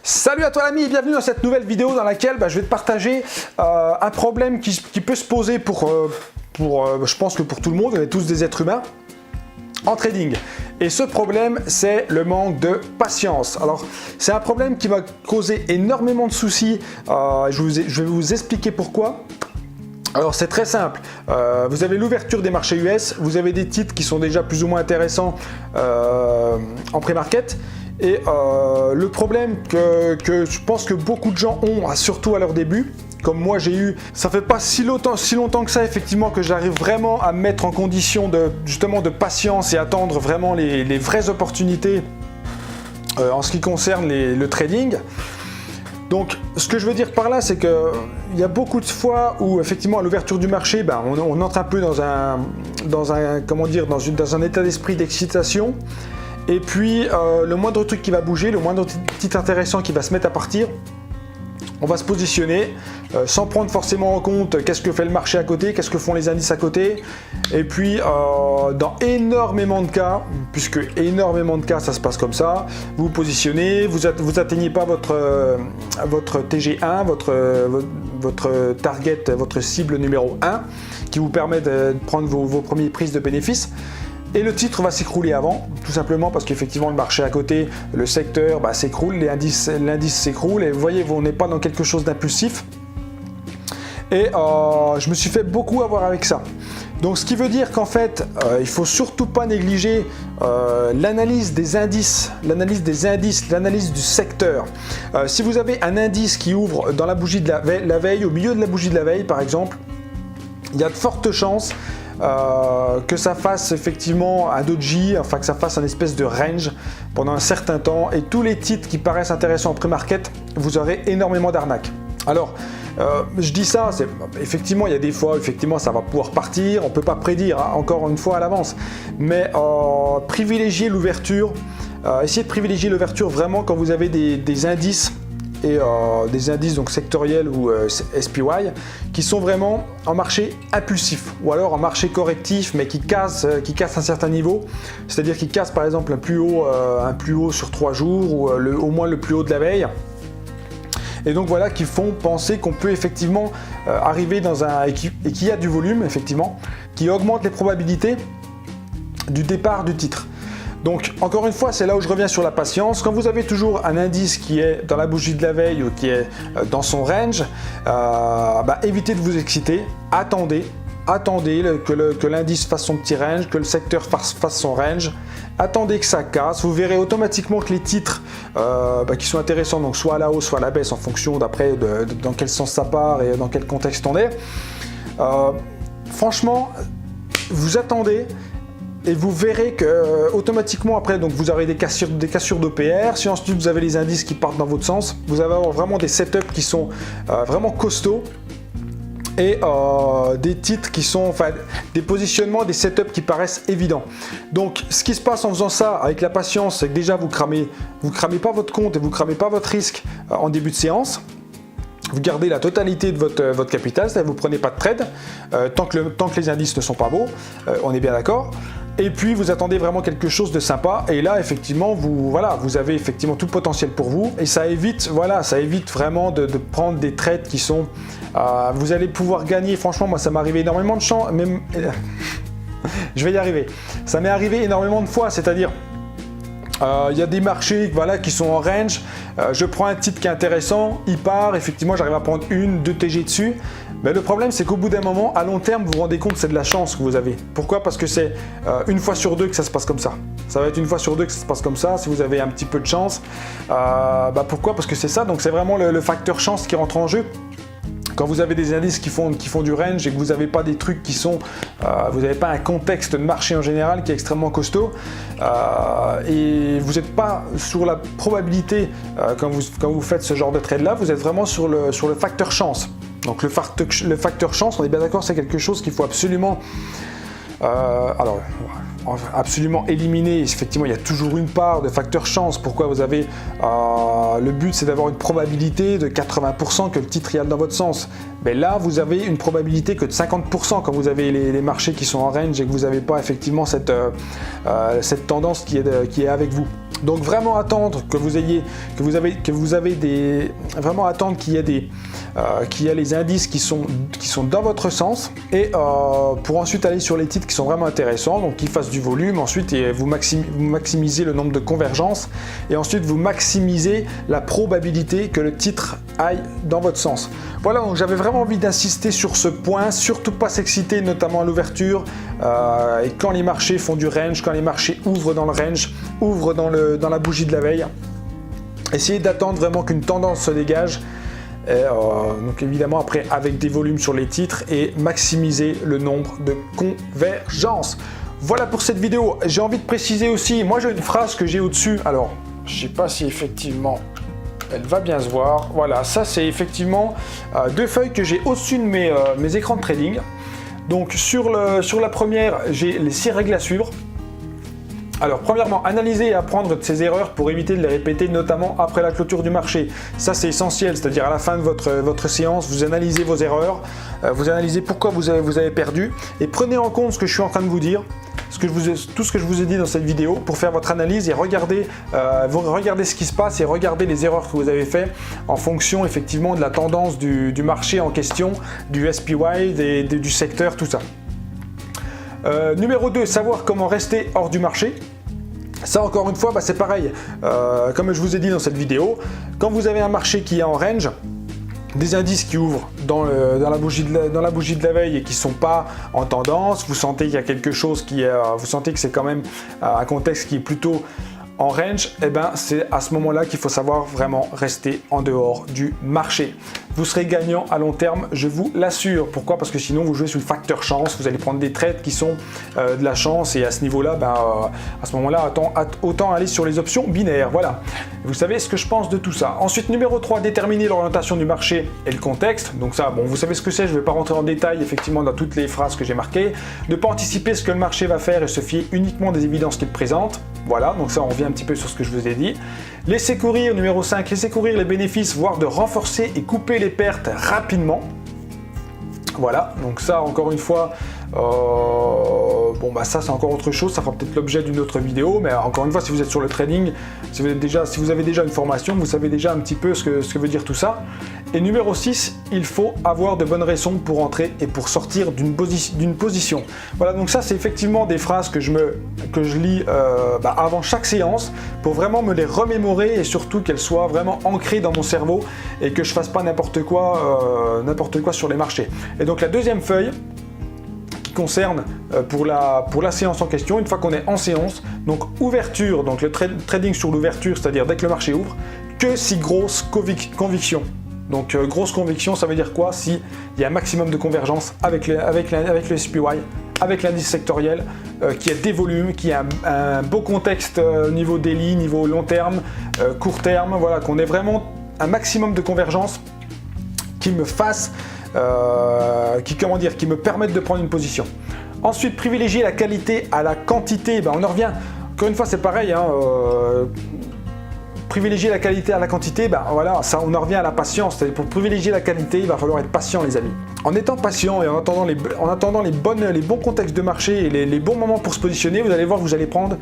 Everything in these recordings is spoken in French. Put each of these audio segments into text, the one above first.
Salut à toi l'ami et bienvenue dans cette nouvelle vidéo dans laquelle je vais te partager un problème qui peut se poser je pense que pour tout le monde, on est tous des êtres humains en trading. Et ce problème, c'est le manque de patience. Alors, c'est un problème qui va causer énormément de soucis. Je vais vous expliquer pourquoi. Alors c'est très simple, vous avez l'ouverture des marchés US, vous avez des titres qui sont déjà plus ou moins intéressants en pré-market. Et le problème que je pense que beaucoup de gens ont, surtout à leur début, comme moi j'ai eu, ça fait pas si longtemps que ça effectivement que j'arrive vraiment à me mettre en condition justement de patience et attendre vraiment les vraies opportunités en ce qui concerne le trading. Donc ce que je veux dire par là, c'est qu'il y a beaucoup de fois où effectivement à l'ouverture du marché, on entre un peu dans un état d'esprit d'excitation. Et puis le moindre truc qui va bouger, le moindre titre intéressant qui va se mettre à partir, on va se positionner sans prendre forcément en compte qu'est-ce que fait le marché à côté, qu'est-ce que font les indices à côté. Et puis dans énormément de cas, puisque énormément de cas ça se passe comme ça, vous vous positionnez, vous atteignez pas votre TG1, votre target, votre cible numéro 1, qui vous permet de prendre vos premières prises de bénéfices. Et le titre va s'écrouler avant, tout simplement parce qu'effectivement le marché à côté, le secteur s'écroule, l'indice s'écroule et vous voyez, on n'est pas dans quelque chose d'impulsif. Et je me suis fait beaucoup avoir avec ça. Donc ce qui veut dire qu'en fait, il ne faut surtout pas négliger l'analyse des indices, l'analyse du secteur. Si vous avez un indice qui ouvre dans la bougie de la veille, au milieu de la bougie de la veille par exemple, il y a de fortes chances que ça fasse effectivement un doji, enfin que ça fasse un espèce de range pendant un certain temps, et tous les titres qui paraissent intéressants en pré-market, vous aurez énormément d'arnaques. Alors je dis ça, effectivement il y a des fois effectivement ça va pouvoir partir, on ne peut pas prédire encore une fois à l'avance, mais privilégiez l'ouverture, essayez de privilégier l'ouverture vraiment quand vous avez des indices et des indices donc sectoriels ou SPY qui sont vraiment en marché impulsif ou alors en marché correctif mais qui cassent un certain niveau, c'est-à-dire qui cassent par exemple un plus haut sur 3 jours ou au moins le plus haut de la veille, et donc voilà, qui font penser qu'on peut effectivement arriver dans et qu'il y a du volume effectivement qui augmente les probabilités du départ du titre. Donc encore une fois, c'est là où je reviens sur la patience. Quand vous avez toujours un indice qui est dans la bougie de la veille ou qui est dans son range, évitez de vous exciter, attendez que l'indice fasse son petit range, que le secteur fasse son range, attendez que ça casse, vous verrez automatiquement que les titres qui sont intéressants, donc soit à la hausse, soit à la baisse en fonction d'après dans quel sens ça part et dans quel contexte on est. Franchement, vous attendez. Et vous verrez que automatiquement après, donc vous aurez des cassures d'OPR. Si ensuite vous avez les indices qui partent dans votre sens, vous allez avoir vraiment des setups qui sont vraiment costauds et des titres qui sont, des positionnements, des setups qui paraissent évidents. Donc ce qui se passe en faisant ça avec la patience, c'est que déjà vous cramez pas votre compte et vous cramez pas votre risque en début de séance. Vous gardez la totalité de votre capital, c'est-à-dire vous ne prenez pas de trade tant que les indices ne sont pas beaux, on est bien d'accord. Et puis vous attendez vraiment quelque chose de sympa, et là effectivement vous avez effectivement tout le potentiel pour vous, et ça évite vraiment de prendre des trades qui sont vous allez pouvoir gagner. Franchement, moi ça m'est arrivé énormément de chance, même je vais y arriver, ça m'est arrivé énormément de fois, c'est-à-dire il y a des marchés qui sont en range, je prends un titre qui est intéressant, il part, effectivement j'arrive à prendre 1-2 TG dessus, mais le problème c'est qu'au bout d'un moment, à long terme, vous vous rendez compte que c'est de la chance que vous avez. Pourquoi? Parce que c'est une fois sur deux que ça se passe comme ça. Ça va être une fois sur deux que ça se passe comme ça, si vous avez un petit peu de chance. Pourquoi? Parce que c'est ça, donc c'est vraiment le facteur chance qui rentre en jeu. Quand vous avez des indices qui font du range et que vous n'avez pas des trucs qui sont, vous n'avez pas un contexte de marché en général qui est extrêmement costaud, et vous n'êtes pas sur la probabilité quand vous faites ce genre de trade là, vous êtes vraiment sur le facteur chance. Donc le facteur chance, on est bien d'accord, c'est quelque chose qu'il faut absolument. Alors absolument éliminer. Effectivement, il y a toujours une part de facteur chance. Pourquoi vous avez... le but, c'est d'avoir une probabilité de 80% que le titre y aille dans votre sens. Mais là, vous avez une probabilité que de 50% quand vous avez les marchés qui sont en range et que vous n'avez pas effectivement cette tendance qui est avec vous. Donc vraiment attendre vraiment attendre qu'il y ait les indices qui sont dans votre sens et pour ensuite aller sur les titres qui sont vraiment intéressants, donc qui fassent du volume. Ensuite, vous maximisez le nombre de convergences et ensuite vous maximisez la probabilité que le titre aille dans votre sens. Voilà, donc j'avais vraiment envie d'insister sur ce point, surtout pas s'exciter, notamment à l'ouverture et quand les marchés font du range, quand les marchés ouvrent dans le range, ouvrent dans la bougie de la veille. Essayez d'attendre vraiment qu'une tendance se dégage. Donc évidemment après avec des volumes sur les titres et maximiser le nombre de convergences. Voilà pour cette vidéo. J'ai envie de préciser aussi, moi j'ai une phrase que j'ai au-dessus. Alors, je sais pas si effectivement elle va bien se voir. Voilà, ça c'est effectivement deux feuilles que j'ai au-dessus de mes écrans de trading. Donc sur la première, j'ai les 6 règles à suivre. Alors premièrement, analyser et apprendre de ces erreurs pour éviter de les répéter, notamment après la clôture du marché. Ça c'est essentiel, c'est-à-dire à la fin de votre séance, vous analysez vos erreurs, vous analysez pourquoi vous avez perdu et prenez en compte ce que je suis en train de vous dire, tout ce que je vous ai dit dans cette vidéo pour faire votre analyse et regardez ce qui se passe et regardez les erreurs que vous avez faites en fonction effectivement de la tendance du marché en question, du SPY, du secteur, tout ça. Numéro 2, savoir comment rester hors du marché. Ça encore une fois, c'est pareil, comme je vous ai dit dans cette vidéo, quand vous avez un marché qui est en range, des indices qui ouvrent dans la bougie de la veille et qui ne sont pas en tendance, vous sentez qu'il y a quelque chose vous sentez que c'est quand même un contexte qui est plutôt en range, et c'est à ce moment-là qu'il faut savoir vraiment rester en dehors du marché. Vous serez gagnant à long terme, je vous l'assure. Pourquoi? Parce que sinon vous jouez sur le facteur chance, vous allez prendre des trades qui sont de la chance et à ce niveau-là, à ce moment-là, autant aller sur les options binaires. Voilà, vous savez ce que je pense de tout ça. Ensuite, numéro 3, déterminer l'orientation du marché et le contexte. Donc ça, bon, vous savez ce que c'est, je ne vais pas rentrer en détail effectivement dans toutes les phrases que j'ai marquées. Ne pas anticiper ce que le marché va faire et se fier uniquement des évidences qu'il présente. Voilà, donc ça on revient un petit peu sur ce que je vous ai dit. Laissez courir, numéro 5, laissez courir les bénéfices, voire de renforcer et couper les pertes rapidement. Voilà, donc ça encore une fois, ça c'est encore autre chose, ça fera peut-être l'objet d'une autre vidéo, mais encore une fois, si vous êtes sur le trading, si vous avez déjà une formation, vous savez déjà un petit peu ce que veut dire tout ça. Et numéro 6, il faut avoir de bonnes raisons pour entrer et pour sortir d'une position. Voilà, donc ça c'est effectivement des phrases que je lis avant chaque séance pour vraiment me les remémorer et surtout qu'elles soient vraiment ancrées dans mon cerveau et que je fasse pas n'importe quoi sur les marchés. Et donc la deuxième feuille qui concerne pour la séance en question, une fois qu'on est en séance, donc ouverture, donc le trading sur l'ouverture, c'est-à-dire dès que le marché ouvre, que si grosse conviction. Donc grosse conviction, ça veut dire quoi? Si il y a un maximum de convergence avec le SPY, avec l'indice sectoriel, qui a des volumes, qui a un beau contexte niveau daily, niveau long terme, court terme, voilà, qu'on ait vraiment un maximum de convergence qui me fasse, qui me permette de prendre une position. Ensuite, privilégier la qualité à la quantité, on en revient, encore une fois c'est pareil, privilégier la qualité à la quantité, voilà, ça, on en revient à la patience. Pour privilégier la qualité, il va falloir être patient, les amis. En étant patient et en attendant les bons contextes de marché et les bons moments pour se positionner, vous allez voir que vous allez prendre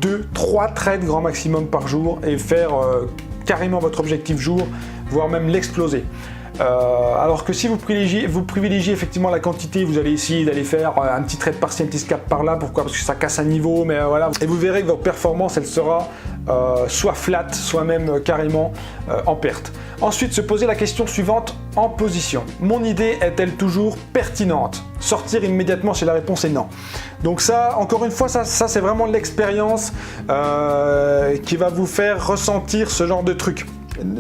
2-3 trades grand maximum par jour et faire carrément votre objectif jour, voire même l'exploser. Alors que si vous privilégiez effectivement la quantité, vous allez essayer d'aller faire un petit trade par-ci, un petit scalp par là. Pourquoi? Parce que ça casse un niveau, mais voilà. Et vous verrez que votre performance, elle sera soit flat, soit même carrément en perte. Ensuite, se poser la question suivante en position. Mon idée est-elle toujours pertinente? Sortir immédiatement si la réponse est non. Donc ça, encore une fois, ça c'est vraiment l'expérience qui va vous faire ressentir ce genre de truc.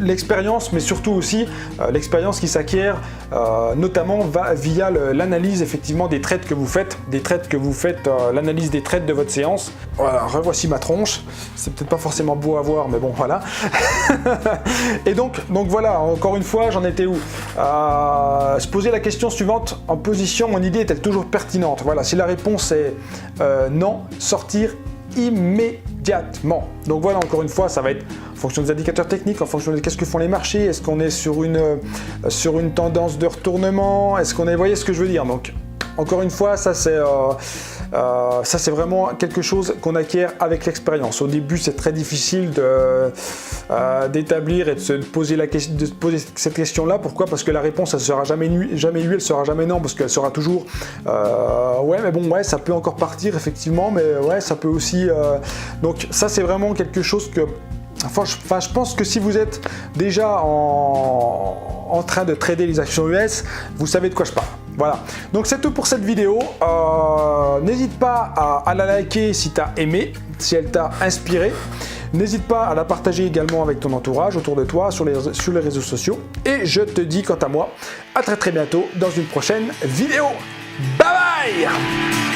l'expérience, mais surtout aussi l'expérience qui s'acquiert notamment via l'analyse effectivement des trades que vous faites, l'analyse des trades de votre séance. Voilà, revoici ma tronche. C'est peut-être pas forcément beau à voir, mais bon, voilà. Et donc voilà, encore une fois, j'en étais où? Se poser la question suivante: en position, mon idée est-elle toujours pertinente? Voilà, si la réponse est non, sortir immédiatement. Donc voilà, encore une fois, ça va être en fonction des indicateurs techniques, en fonction de qu'est-ce que font les marchés, est-ce qu'on est sur une tendance de retournement, est-ce qu'on est, vous voyez ce que je veux dire. Donc encore une fois, ça c'est vraiment quelque chose qu'on acquiert avec l'expérience. Au début, c'est très difficile d'établir et de se poser cette question-là. Pourquoi? Parce que la réponse, elle sera jamais oui, elle sera jamais non, parce qu'elle sera toujours ouais, mais bon, ouais, ça peut encore partir effectivement, mais ouais, ça peut aussi. Donc ça, c'est vraiment quelque chose que. Enfin, je pense que si vous êtes déjà en train de trader les actions US, vous savez de quoi je parle. Voilà, donc c'est tout pour cette vidéo. N'hésite pas à la liker si tu as aimé, si elle t'a inspiré. N'hésite pas à la partager également avec ton entourage, autour de toi, sur les réseaux sociaux. Et je te dis quant à moi, à très bientôt dans une prochaine vidéo. Bye bye!